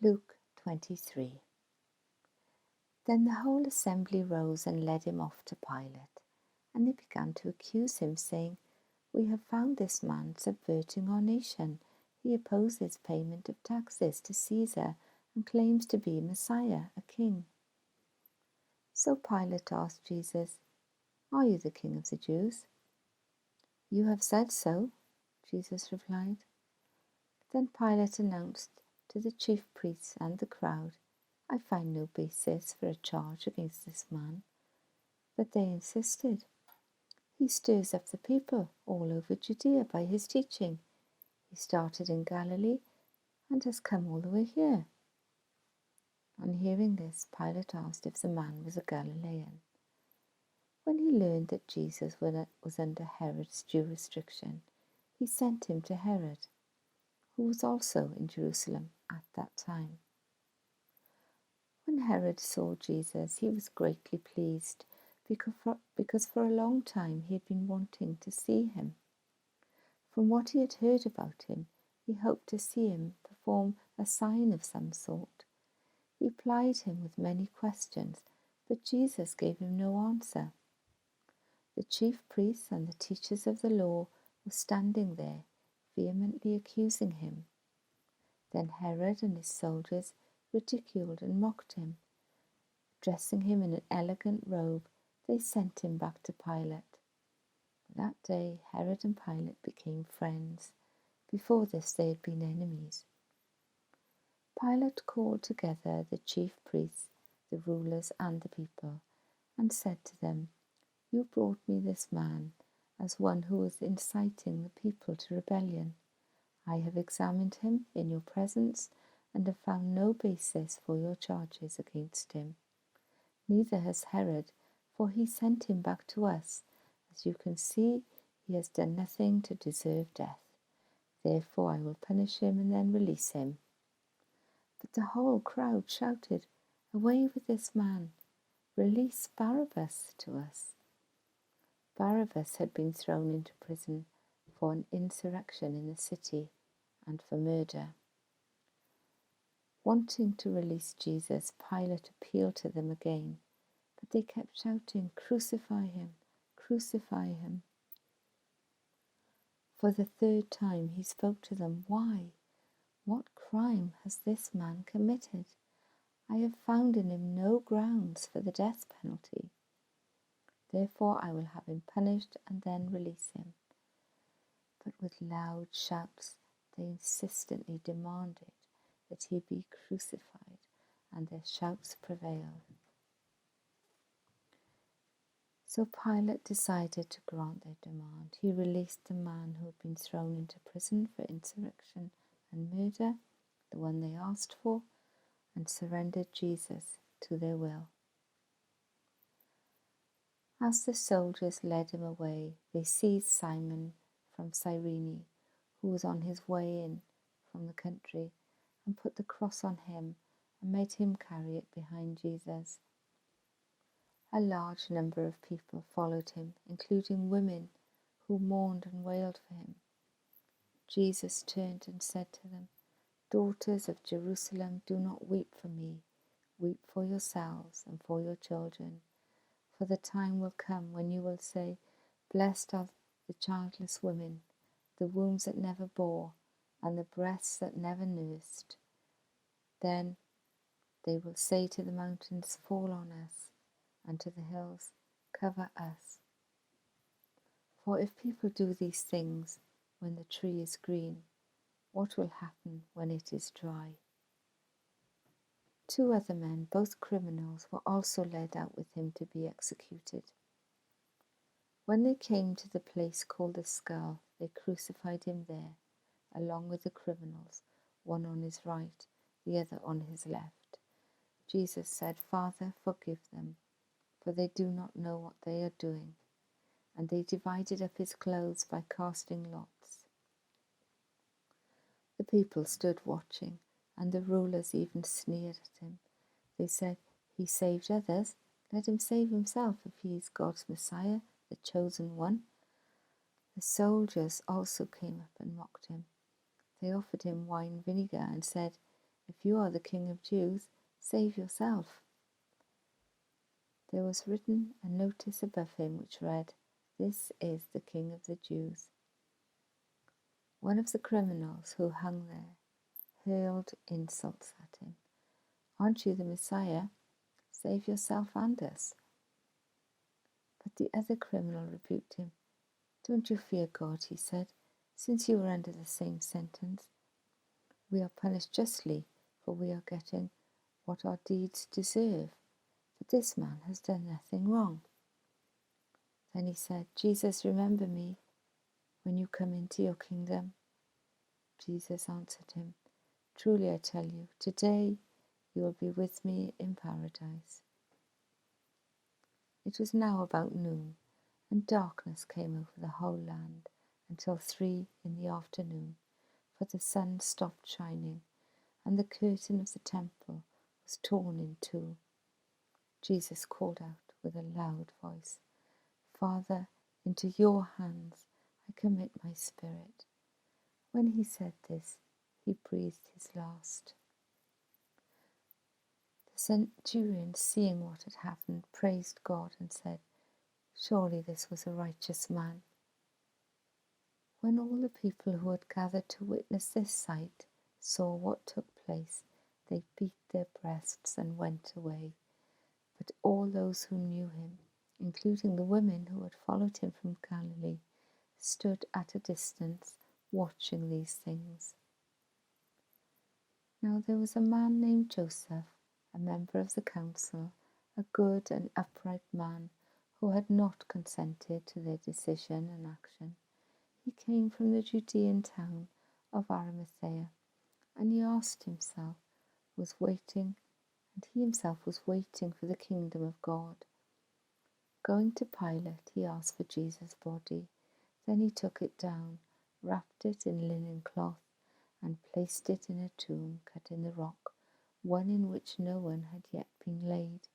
Luke 23. Then the whole assembly rose and led him off to Pilate, and they began to accuse him, saying, "We have found this man subverting our nation. He opposes payment of taxes to Caesar and claims to be Messiah, a king." So Pilate asked Jesus, "Are you the king of the Jews?" "You have said so," Jesus replied. Then Pilate announced to the chief priests and the crowd, "I find no basis for a charge against this man." But they insisted, "He stirs up the people all over Judea by his teaching. He started in Galilee and has come all the way here." On hearing this, Pilate asked if the man was a Galilean. When he learned that Jesus was under Herod's jurisdiction, he sent him to Herod, who was also in Jerusalem at that time. When Herod saw Jesus, he was greatly pleased, because for a long time he had been wanting to see him. From what he had heard about him, he hoped to see him perform a sign of some sort. He plied him with many questions, but Jesus gave him no answer. The chief priests and the teachers of the law were standing there, vehemently accusing him. Then Herod and his soldiers ridiculed and mocked him. Dressing him in an elegant robe, they sent him back to Pilate. That day Herod and Pilate became friends. Before this they had been enemies. Pilate called together the chief priests, the rulers, and the people, and said to them, "You brought me this man as one who was inciting the people to rebellion. I have examined him in your presence and have found no basis for your charges against him. Neither has Herod, for he sent him back to us. As you can see, he has done nothing to deserve death. Therefore I will punish him and then release him." But the whole crowd shouted, "Away with this man! Release Barabbas to us." Barabbas had been thrown into prison for an insurrection in the city and for murder. Wanting to release Jesus, Pilate appealed to them again, but they kept shouting, "Crucify him! Crucify him!" For the third time he spoke to them. "Why? What crime has this man committed? I have found in him no grounds for the death penalty. Therefore I will have him punished and then release him." But with loud shouts they insistently demanded that he be crucified, and their shouts prevailed. So Pilate decided to grant their demand. He released the man who had been thrown into prison for insurrection and murder, the one they asked for, and surrendered Jesus to their will. As the soldiers led him away, they seized Simon from Cyrene, who was on his way in from the country, and put the cross on him and made him carry it behind Jesus. A large number of people followed him, including women who mourned and wailed for him. Jesus turned and said to them, "Daughters of Jerusalem, do not weep for me. Weep for yourselves and for your children. For the time will come when you will say, 'Blessed are the childless women, the wombs that never bore, and the breasts that never nursed.' Then they will say to the mountains, 'Fall on us,' and to the hills, 'Cover us.' For if people do these things when the tree is green, what will happen when it is dry?" 2 other men, both criminals, were also led out with him to be executed. When they came to the place called the Skull, they crucified him there, along with the criminals, one on his right, the other on his left. Jesus said, "Father, forgive them, for they do not know what they are doing." And they divided up his clothes by casting lots. The people stood watching, and the rulers even sneered at him. They said, "He saved others. Let him save himself if he is God's Messiah, the chosen one." The soldiers also came up and mocked him. They offered him wine vinegar and said, If you are the King of Jews, save yourself." There was written a notice above him which read, "This is the King of the Jews." One of the criminals who hung there hurled insults at him. "Aren't you the Messiah? Save yourself and us." But the other criminal rebuked him. "Don't you fear God," he said, "since you are under the same sentence. We are punished justly, for we are getting what our deeds deserve. But this man has done nothing wrong." Then he said, "Jesus, remember me when you come into your kingdom." Jesus answered him, "Truly I tell you, today you will be with me in paradise." It was now about noon, and darkness came over the whole land until 3 in the afternoon, for the sun stopped shining, and the curtain of the temple was torn in two. Jesus called out with a loud voice, "Father, into your hands I commit my spirit." When he said this, he breathed his last. The centurion, seeing what had happened, praised God and said, "Surely this was a righteous man." When all the people who had gathered to witness this sight saw what took place, they beat their breasts and went away. But all those who knew him, including the women who had followed him from Galilee, stood at a distance watching these things. Now there was a man named Joseph, a member of the council, a good and upright man who had not consented to their decision and action. He came from the Judean town of Arimathea, and he himself was waiting for the kingdom of God. Going to Pilate, he asked for Jesus' body. Then he took it down, wrapped it in linen cloth, and placed it in a tomb cut in the rock, one in which no one had yet been laid.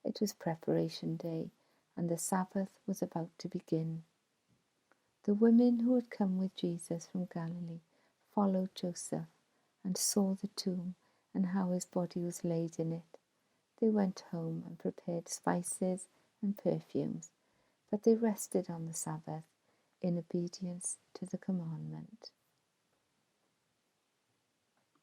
It was preparation day, and the Sabbath was about to begin. The women who had come with Jesus from Galilee followed Joseph and saw the tomb and how his body was laid in it. They went home and prepared spices and perfumes, but they rested on the Sabbath in obedience to the commandment.